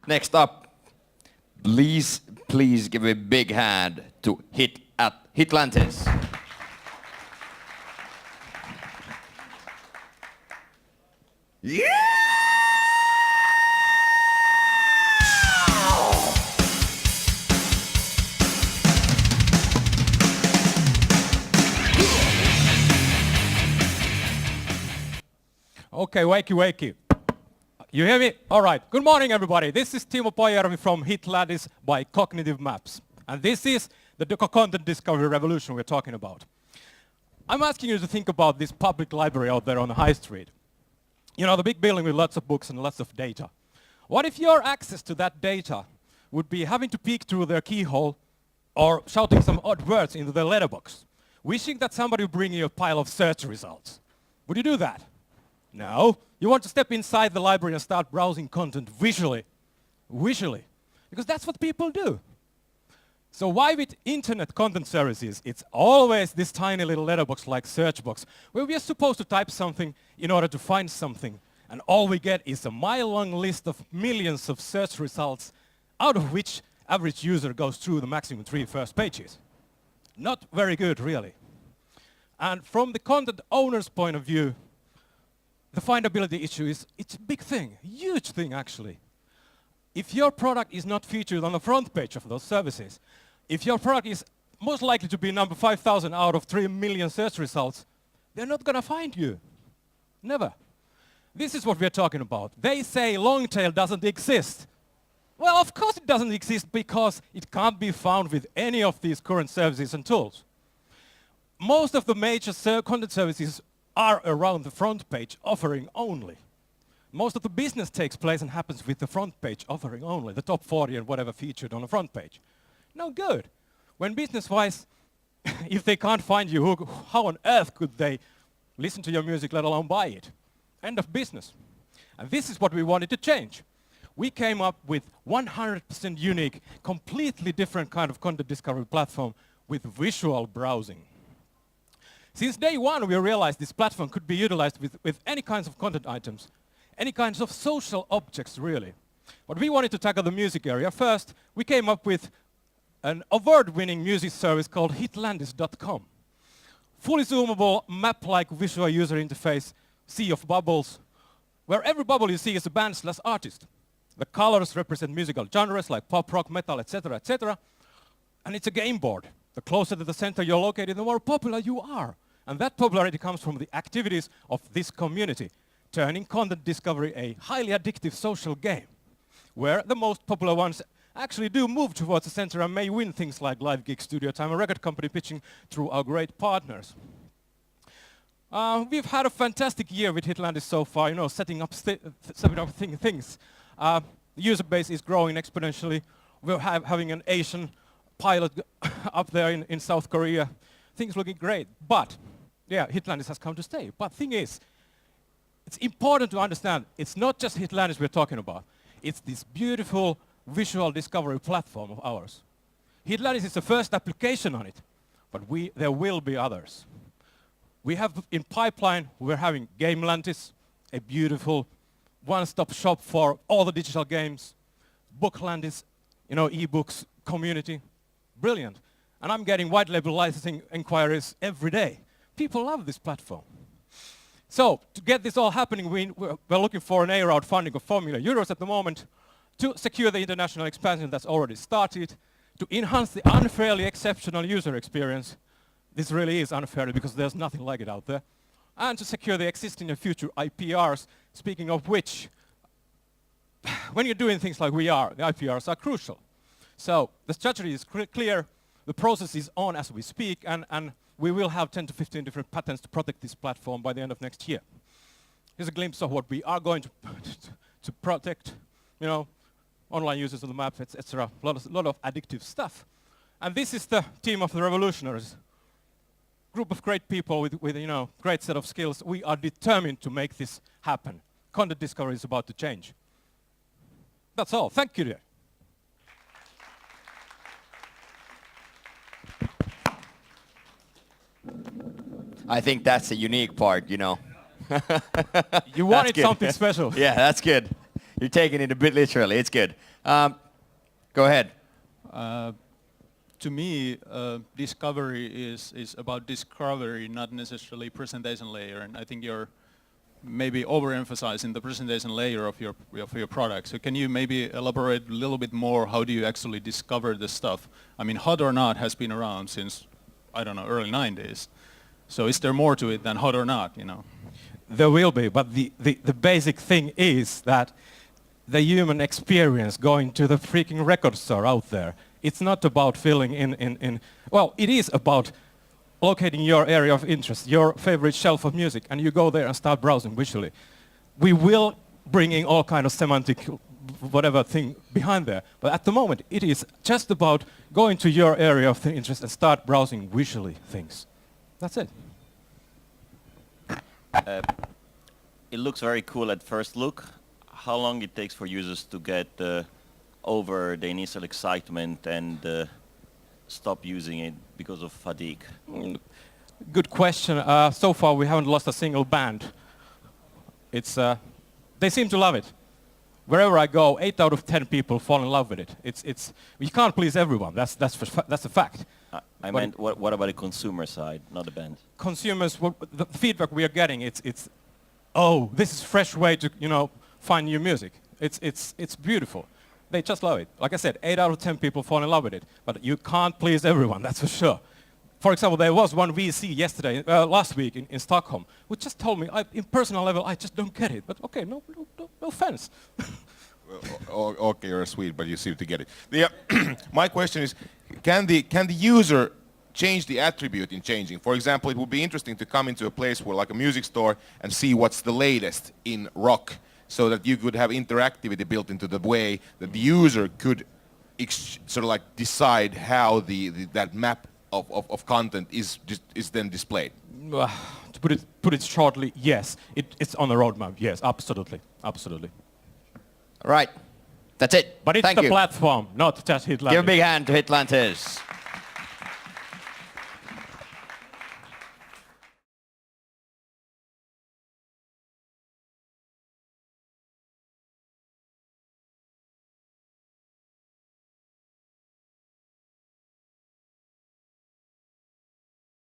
Next up, please give a big hand to Hitlantis. Yeah! Okay, wakey. You hear me? All right. Good morning, everybody. This is Timo Pajärvi from Hitlantis by Cognitive Maps. And this is the content discovery revolution we're talking about. I'm asking you to think about this public library out there on the high street. You know, the big building with lots of books and lots of data. What if your access to that data would be having to peek through their keyhole or shouting some odd words into their letterbox, wishing that somebody would bring you a pile of search results? Would you do that? No. You want to step inside the library and start browsing content visually. Because that's what people do. So why with internet content services, it's always this tiny little letterbox-like search box where we are supposed to type something in order to find something, and all we get is a mile-long list of millions of search results, out of which average user goes through the maximum 3 first pages. Not very good, really. And from the content owner's point of view, the findability issue it's a big thing, huge thing actually. If your product is not featured on the front page of those services, if your product is most likely to be number 5,000 out of 3 million search results, they're not going to find you. Never. This is what we're talking about. They say long tail doesn't exist. Well, of course it doesn't exist because it can't be found with any of these current services and tools. Most of the major content services are around the front page offering only. Most of the business takes place and happens with the front page offering only, the top 40 and whatever featured on the front page. No good. When business-wise, if they can't find you, how on earth could they listen to your music, let alone buy it? End of business. And this is what we wanted to change. We came up with 100% unique, completely different kind of content discovery platform with visual browsing. Since day one, we realized this platform could be utilized with any kinds of content items, any kinds of social objects, really. But we wanted to tackle the music area first. We came up with an award-winning music service called Hitlantis.com. Fully zoomable, map-like visual user interface, sea of bubbles, where every bubble you see is a band/artist. The colors represent musical genres like pop, rock, metal, etc., etc. And it's a game board. The closer to the center you're located, the more popular you are. And that popularity comes from the activities of this community, turning content discovery a highly addictive social game, where the most popular ones actually do move towards the center and may win things like live gig, studio time, a record company pitching through our great partners. We've had a fantastic year with Hitlantis so far, you know, setting up things. The user base is growing exponentially. We're having an Asian pilot up there in South Korea. Things looking great, but yeah, Hitlantis has come to stay. But thing is, it's important to understand, it's not just Hitlantis we're talking about. It's this beautiful visual discovery platform of ours. Hitlantis is the first application on it, but there will be others. We have in pipeline, we're having Gamelantis, a beautiful one-stop shop for all the digital games. Booklandis, you know, ebooks community. Brilliant. And I'm getting white label licensing inquiries every day. People love this platform. So to get this all happening, we're looking for an A round funding of €4 million at the moment to secure the international expansion that's already started, to enhance the unfairly exceptional user experience. This really is unfair because there's nothing like it out there. And to secure the existing and future IPRs, speaking of which, when you're doing things like we are, the IPRs are crucial. So the strategy is clear, the process is on as we speak, and we will have 10 to 15 different patents to protect this platform by the end of next year. Here's a glimpse of what we are going to protect, you know, online users of the map, etc. A lot of addictive stuff. And this is the team of the revolutionaries. Group of great people with you know, great set of skills. We are determined to make this happen. Content discovery is about to change. That's all. Thank you, dear. I think that's a unique part, you know. You wanted something special. Yeah, that's good. You're taking it a bit literally. It's good. Go ahead. To me, discovery is about discovery, not necessarily presentation layer. And I think you're maybe overemphasizing the presentation layer of your product. So can you maybe elaborate a little bit more? How do you actually discover the stuff? I mean, Hot or Not has been around since, I don't know, early 90s. So is there more to it than Hot or Not, you know? There will be, but the basic thing is that the human experience going to the freaking record store out there, it's not about filling in well, it is about locating your area of interest, your favorite shelf of music, and you go there and start browsing visually. We will bring in all kind of semantic whatever thing behind there, but at the moment it is just about going to your area of interest and start browsing visually things. That's it. It looks very cool at first look. How long it takes for users to get over the initial excitement and stop using it because of fatigue? Good question. So far we haven't lost a single band. It's they seem to love it. Wherever I go, 8 out of 10 people fall in love with it. It's you can't please everyone. That's a fact. I meant what about the consumer side, not the band? Consumers, the feedback we are getting, it's oh, this is fresh way to find new music. It's beautiful. They just love it. Like I said, 8 out of 10 people fall in love with it. But you can't please everyone, that's for sure. For example, there was one VC yesterday, last week in Stockholm, who just told me, in personal level, I just don't get it. But okay, no offense. Well, okay, you're sweet, but you seem to get it. My question is, can the user change the attribute in changing? For example, it would be interesting to come into a place where, like a music store, and see what's the latest in rock, so that you could have interactivity built into the way that the user could sort of like decide how that map of content is then displayed. To put it shortly, yes, it's on the roadmap. Yes, absolutely. All right. That's it. But it's Thank the you. platform, not just Hitlantis. Give a big hand to Hitlantis.